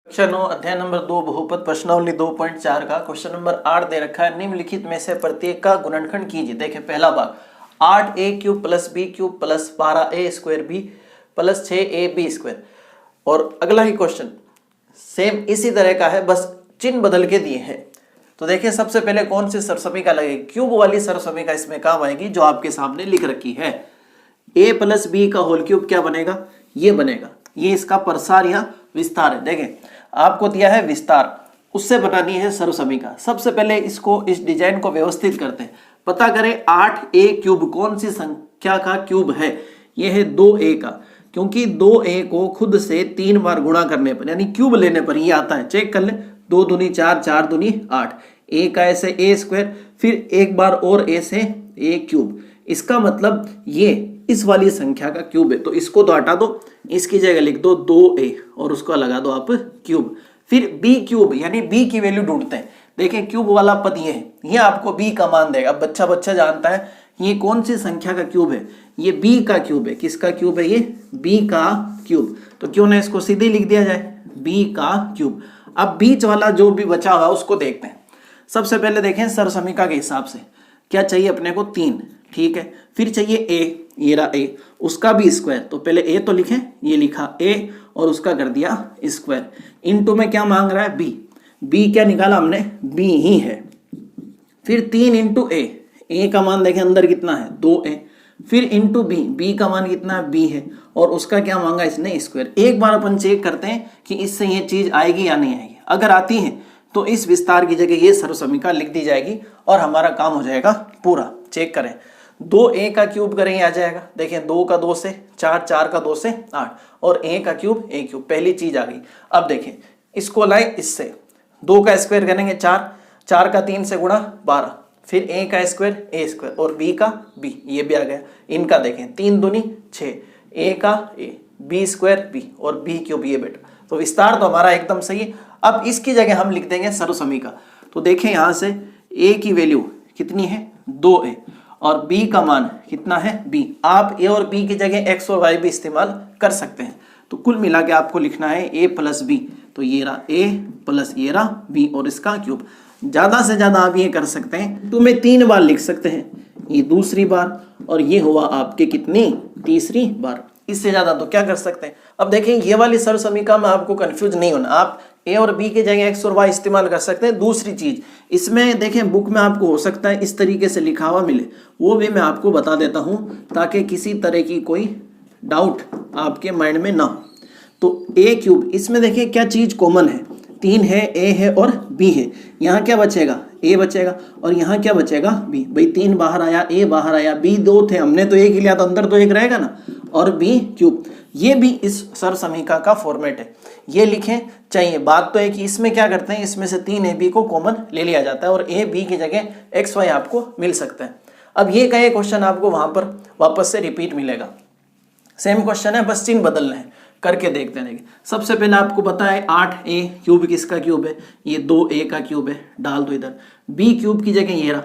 कक्षा 9 अध्याय नंबर 2 बहुपद प्रश्नावली 2.4 का क्वेश्चन नंबर 8 दे रखा है। निम्नलिखित में से प्रत्येक का गुणनखंड कीजिए। देखिए पहला भाग 8a³ + b³ + 12a² + 6ab²। और अगला ही क्वेश्चन सेम इसी तरह का है, बस चिन्ह बदल के दिए हैं। तो देखिए सबसे पहले कौन सी सरसमीका लगेगी, क्यूब वाली सरसमीका इसमें काम आएगी जो आपके सामने लिख रखी है। a + b का होल क्यूब क्या बनेगा, ये बनेगा, ये इसका प्रसार या विस्तार है। देखें आपको दिया है विस्तार, उससे बनानी है सर्वसमीका। सबसे पहले इसको, इस डिजाइन को व्यवस्थित करते हैं। पता करें 8a³ कौन सी संख्या का क्यूब है, यह है 2a का, क्योंकि 2a को खुद से 3 बार गुणा करने पर यानी क्यूब लेने पर ये आता है। चेक कर ले, 2 दूनी 4, 4 दूनी 8, a का ऐसे a², फिर एक बार और a से a³। इसका मतलब ये इस वाली संख्या का क्यूब है। तो इसको तो हटा दो, इसकी जगह लिख दो 2a और उसको लगा दो आप क्यूब। फिर b³ यानी b की वैल्यू ढूंढते हैं। देखें क्यूब वाला पद ये है, ये आपको b का मान देगा। बच्चा जानता है ये कौन सी संख्या का क्यूब है, ये b का क्यूब है। किसका क्यूब है, ये b का क्यूब। तो क्यों ना इसको सीधे लिख दिया जाए, b का क्यूब। अब बीच वाला जो भी बचा हुआ उसको देखते हैं। सबसे पहले देखें सरसमीका के हिसाब से क्या चाहिए अपने को, 3, ठीक है। फिर चाहिए a, ये रहा a, उसका भी स्क्वायर। तो पहले a तो लिखें, ये लिखा a और उसका कर दिया स्क्वायर। इनटू में क्या मांग रहा है, b क्या निकाला हमने, b ही है। फिर 3 × a का मान देखें अंदर कितना है 2a। फिर इंटू b का मान कितना है, b है, और उसका क्या मांगा इसने, स्क्वायर। एक बार अपन चेक करते हैं कि इससे ये चीज आएगी या नहीं आएगी। अगर आती है तो इस विस्तार की जगह ये सर्वसमीका लिख दी जाएगी और हमारा काम हो जाएगा पूरा। चेक करें, 2a का क्यूब करेंगे आ जाएगा। देखें 2 का 2 से 4, 4 का 2 से 8, और a का क्यूब a³, पहली चीज आ गई। अब देखें इसको लाए इससे, 2 का स्क्वायर करेंगे 4, 4 का 3 से गुणा 12, फिर a का स्क्वायर a² और b का b, ये भी आ गया। इनका देखें 3 दूनी 6, a का a, b² b और b³ ये बेटा। तो विस्तार तो हमारा एकदम सही है। अब इसकी जगह हम लिख देंगे सर्वसमीका। तो देखें यहां से a की वैल्यू कितनी है 2a और b का मान कितना है b। आप a और b की जगह x और y भी इस्तेमाल कर सकते हैं। तो कुल मिला के आपको लिखना है a + b। तो ये रहा a प्लस ये रहा b और इसका क्यूब। ज्यादा से ज्यादा आप ये कर सकते हैं, तो में 3 बार लिख सकते हैं, ये दूसरी बार और ये हुआ आपके कितनी, तीसरी बार। इससे ज्यादा तो क्या कर सकते हैं। अब देखें ये वाली सरसमीका में आपको कंफ्यूज नहीं होना, आप a और b की जगह x और y इस्तेमाल कर सकते हैं। दूसरी चीज इसमें देखें, बुक में आपको हो सकता है इस तरीके से लिखा हुआ मिले, वो भी मैं आपको बता देता हूं ताकि किसी तरह की कोई डाउट आपके माइंड में ना हो। तो a³ इसमें देखिए क्या चीज कॉमन है, 3 है, a है और b है। यहाँ क्या बचेगा, a बचेगा, और यहाँ क्या बचेगा b। भाई 3 बाहर आया, a बाहर आया, b 2 थे, हमने तो 1 ही लिया, तो अंदर तो 1 रहेगा ना, और b³। ये भी इस सरसमीका का फॉर्मेट है, ये लिखें चाहिए। बात तो है कि इसमें क्या करते हैं, इसमें से 3ab को कॉमन ले लिया जाता है और a b की जगह x y आपको मिल सकता है। अब ये का क्वेश्चन आपको वहां पर वापस से रिपीट मिलेगा, सेम क्वेश्चन है, बस चिन्ह बदलने हैं। करके देखते हैं। सबसे पहले आपको पता है 8a³ किसका क्यूब है, ये 2a का क्यूब है, डाल दो इधर। b³ की जगह ये रहा,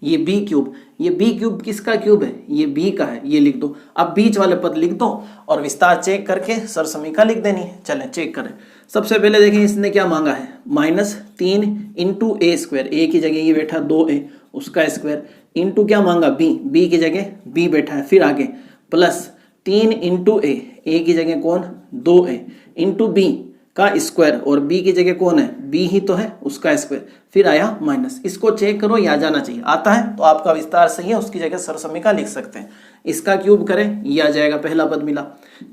ये b³, ये b³ किसका क्यूब है, ये b का है, ये लिख दो। अब बीच वाले पद लिख दो और विस्तार चेक करके सरसमीका लिख देनी है। चलें चेक करें। सबसे पहले देखें इसने क्या मांगा है, -3 × a², a की जगह ये बैठा 2a, उसका स्क्वायर, इंटू क्या मांगा b की जगह b बैठा है, फिर आगे प्लस 3 × a की जगह कौन 2a, इंटू b का स्क्वायर, और b की जगह कौन है, b ही तो है, उसका स्क्वायर, फिर आया माइनस। इसको चेक करो, ये आ जाना चाहिए। आता है तो आपका विस्तार सही है, उसकी जगह सरसमीका लिख सकते हैं। इसका क्यूब करें, ये आ जाएगा, पहला पद मिला।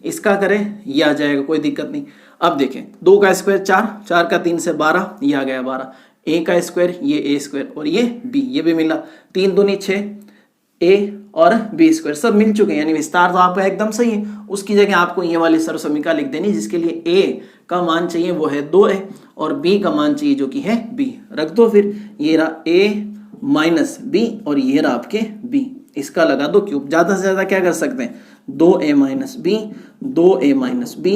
इसका करें, ये आ जाएगा, कोई दिक्कत नहीं। अब देखें 2 का स्क्वायर 4, 4 का 3 से 12, ये आ गया 12, a का स्क्वायर, ये a² और ये b, ये भी मिला। 3 दूनी 6, a और b² सब मिल चुके हैं, यानी विस्तार तो आपका एकदम सही है। उसकी जगह आपको ये वाली सरसमीका लिख देनी, जिसके लिए a का मान चाहिए वो है 2a और b का मान चाहिए जो कि है b। रख दो, फिर ये रहा a - b और ये रहा आपके b, इसका लगा दो क्यूब। ज्यादा से ज्यादा क्या कर सकते हैं, 2a - b, 2a - b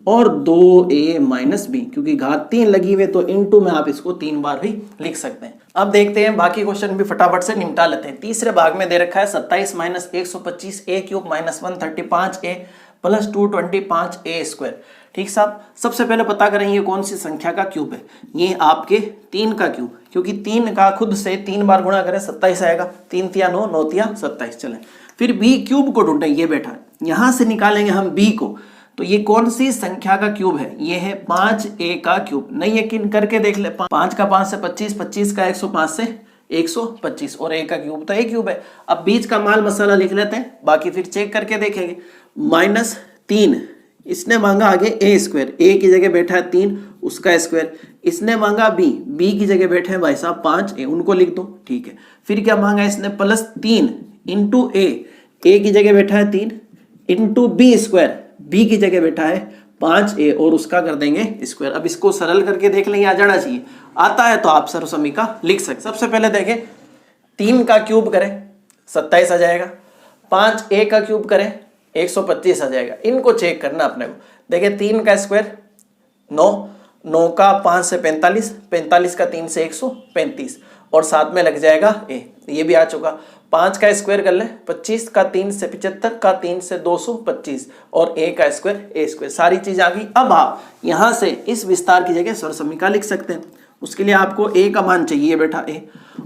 और 2a - b, क्योंकि घात 3 लगी हुई तो इनटू में आप इसको 3 बार भी लिख सकते हैं। अब देखते हैं बाकी क्वेश्चन भी फटाफट से निपटा लेते हैं। तीसरे भाग में दे रखा है 27 - 125a³ - 135a + 225a²। ठीक साहब। सबसे पहले पता करें ये कौन सी संख्या का क्यूब है। ये आपके 3 का क्यूब, क्योंकि 3 का खुद से 3 बार गुणा करें 27 आएगा। 3 तिया 9, 9 तिया 27। चलें फिर बी क्यूब को ढूंढें, ये बैठा है, यहां से निकालेंगे हम बी को। तो ये कौन सी संख्या का क्यूब है, ये है 5a का क्यूब। नहीं यकीन करके देख ले, 5 का 5 से 25, 25 का 105 से 125 और a का क्यूब तो a क्यूब है। अब बीच का माल मसाला लिख लेते हैं, बाकी फिर चेक करके देखेंगे। -3 इसने मांगा आगे a स्क्वायर, a की जगह बैठा है 3 उसका स्क्वायर। इसने मांगा b की जगह बैठे हैं भाई साहब 5a, उनको लिख दो, ठीक है। फिर क्या मांगा इसने, +3 इंटू a की जगह बैठा है 3 इंटू b स्क्वायर, b की जगह बैठा है 5a और उसका कर देंगे स्क्वायर। अब इसको सरल करके देख लें, आ जाना चाहिए। आता है तो आप सर्वसमीका लिख सकते। सबसे पहले देखें, 3 का क्यूब करें 27 आ जाएगा, 5a का क्यूब करें 125 आ जाएगा। इनको चेक करना अपने को। देखिए 3 का स्क्वायर 9, 9 का 5 से 45, 45 का 3 से 135 और साथ में लग जाएगा a, ये भी आ चुका। 5 का स्क्वायर कर ले, 25 का 3 से 75 का 3 से 225 और a का स्क्वायर a स्क्वायर, सारी चीज आ गई। अब आप यहां से इस विस्तार की जगह सर्वसमीका लिख सकते हैं। उसके लिए आपको a का मान चाहिए बैठा a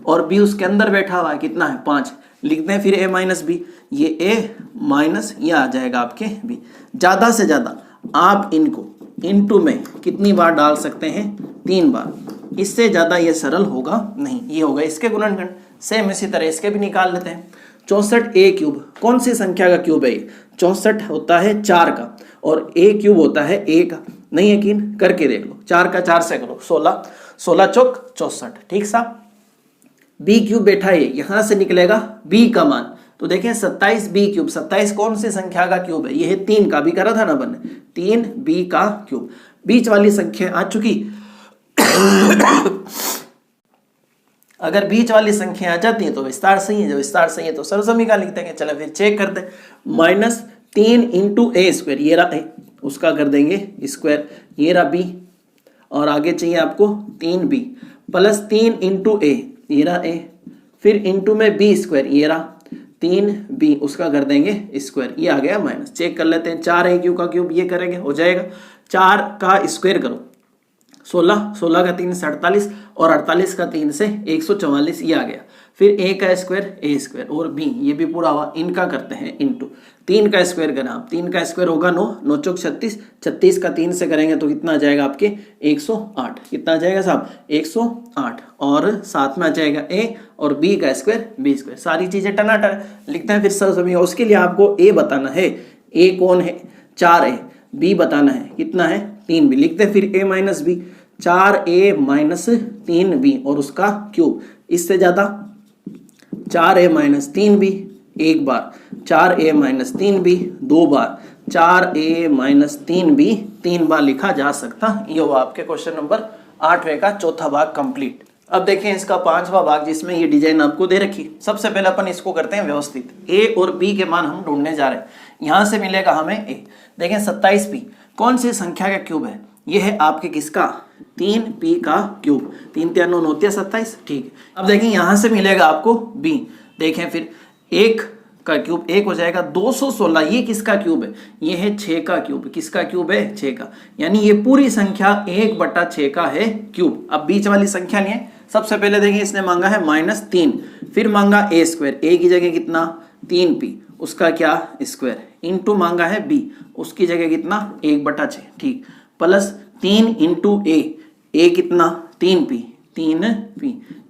और b उसके अंदर बैठा हुआ है, कितना है 5। लिखते हैं फिर a माइनस b, ये a माइनस ये आ जाएगा आपके b। ज्यादा से ज्यादा आप इनको इनटू में कितनी बार डाल सकते हैं, 3 बार, इससे ज्यादा ये सरल होगा नहीं। ये होगा इसके गुणनखंड। सेम इसी तरह इसके भी निकाल लेते हैं। 64a क्यूब कौन सी संख्या का क्यूब है ये, 64 होता है 4 का और a क्यूब होता है 1 का। नहीं यकीन करके देख लो, 4 का 4 से करो 16, 16 चौक 64, ठीक साहब। b क्यूब बैठा है, यहां से निकलेगा b का मान। तो देखें 27b क्यूब, 27 कौन सी संख्या का क्यूब है, ये है 3 का, भी करा था ना बने, 3b का क्यूब। बीच वाली संख्या आ चुकी। अगर बीच वाली संख्या आ जाती है तो विस्तार सही है, जो विस्तार सही है तो सर्वसमीका लिख देंगे। चलो फिर चेक करते हैं। -3 इंटू a स्क्वायर, ये रहा a, उसका कर देंगे स्क्वायर, ये रहा b और आगे चाहिए आपको 3b, +3 इंटू a, ये रहा a, फिर इंटू में b स्क्वायर, ये रहा 3b, उसका कर देंगे स्क्वायर, ये आ गया माइनस। चेक कर लेते हैं, 4a क्यूब का क्यूब ये करेंगे, हो जाएगा। 4 का स्क्वायर करो 16, 16 का 3 से 48 और 48 का 3 से 144, ये आ गया। फिर a का स्क्वायर a स्क्वायर और b, ये भी पूरा हुआ। इनका करते हैं इंटू, 3 का स्क्वायर करें आप, 3 का स्क्वायर होगा 9, 9 चौक 36, 36 का 3 से करेंगे तो कितना आ जाएगा आपके 108। कितना आ जाएगा साहब 108 और साथ में आ जाएगा a और b का स्क्वायर b स्क्वायर, सारी चीजें टनाटन लिखते हैं। फिर सर्वसमीका, उसके लिए आपको a बताना है, a कौन है 4 है, b बताना है कितना है 3b। लिखते हैं फिर a minus b, 4a minus 3b और उसका क्यूब। इससे ज्यादा 4a माइनस 3b एक बार, 4a माइनस 3b 2 बार, 4a माइनस 3b 3 बार लिखा जा सकता। ये हुआ आपके क्वेश्चन नंबर 8वें का चौथा भाग कंप्लीट। अब देखें इसका 5वां भाग, जिसमें ये डिजाइन आपको दे रखी। सबसे पहले अपन इसको करते हैं व्यवस्थित। a और b के मान हम ढूंढने जा रहे हैं। यहां से मिलेगा हमें a। देखें 27p कौन सी संख्या का क्यूब है, ये है आपके किसका 3p का क्यूब। 3 3 9 9 27, ठीक है। अब देखें यहां से मिलेगा आपको b। देखें फिर 1 का क्यूब 1 हो जाएगा 216, ये किसका क्यूब है, ये है 6 का क्यूब। किसका क्यूब है 6 का, यानी ये पूरी संख्या 1/6 का है क्यूब। अब बीच वाली संख्या लिए, सबसे पहले देखें इसने मांगा है -3, फिर मांगा a स्क्वायर, a की जगह कितना 3p उसका क्या स्क्वायर, इंटू मांगा है b उसकी जगह कितना 1/6, ठीक, +3 इंटू a कितना 3p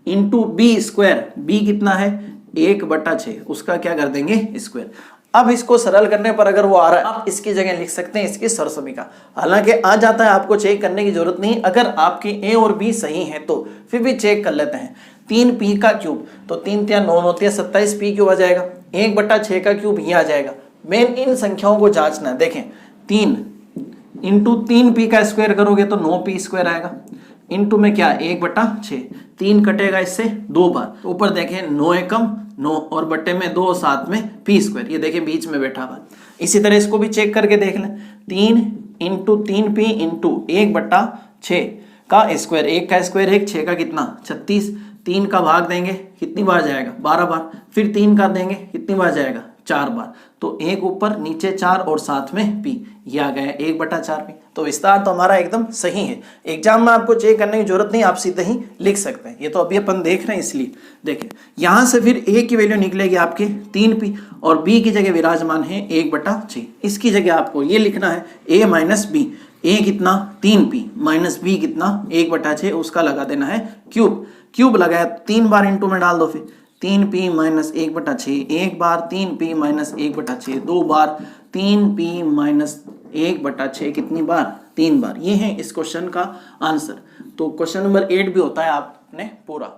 into b square, b कितना है 1/6 उसका क्या कर देंगे स्क्वायर। अब इसको सरल करने पर अगर वो आ रहा है, आप इसकी जगह लिख सकते हैं इसकी सर्वसमीका। हालांकि आ जाता है, आपको चेक करने की जरूरत नहीं। अगर आपकी a और b सही है तो फिर भी चेक कर लेते हैं। 3p का क्यूब, तो 3 3 9 9 27p क्यूब आ जाएगा। 1/6 का क्यूब ये आ जाएगा। मेन इन संख्याओं को जांचना है। देखें 3 इंटू 3p का स्क्वायर करोगे तो 9p स्क्वायर आएगा, इंटू में क्या 1/6, 3 कटेगा इससे 2 बार, ऊपर देखें 9 एकम 9 और बट्टे में 2 साथ में p स्क्वायर, ये देखें बीच में बैठा हुआ। इसी तरह इसको भी चेक करके देख लें। 3 इंटू 3p इंटू 1/6 का स्क्वायर, 1 का स्क्वायर है 6 का कितना 36, 3 का भाग देंगे कितनी बार जाएगा 12 बार, फिर 3 का देंगे कितनी बार जाएगा 4 बार, तो 1 ऊपर नीचे 4 और साथ में p, ये आ गया 1/4p। तो विस्तार तो हमारा एकदम सही है। एग्जाम में आपको चेक करने की जरूरत नहीं, आप सीधे ही लिख सकते हैं। ये तो अभी अपन देख रहे हैं इसलिए देखिए यहां से फिर a की वैल्यू निकलेगी आपके 3p और b की जगह विराजमान है 1/6। इसकी जगह आपको ये लिखना है a माइनस बी। a कितना 3p माइनस b कितना 1/6, उसका लगा देना है क्यूब। क्यूब लगाया 3 बार इंटू में डाल दो, फिर 3p माइनस 1/6, एक बार 3p माइनस 1/6, 2 बार 3p माइनस 1/6, कितनी बार 3 बार। ये है इस क्वेश्चन का आंसर। तो क्वेश्चन नंबर 8 भी होता है आपने पूरा।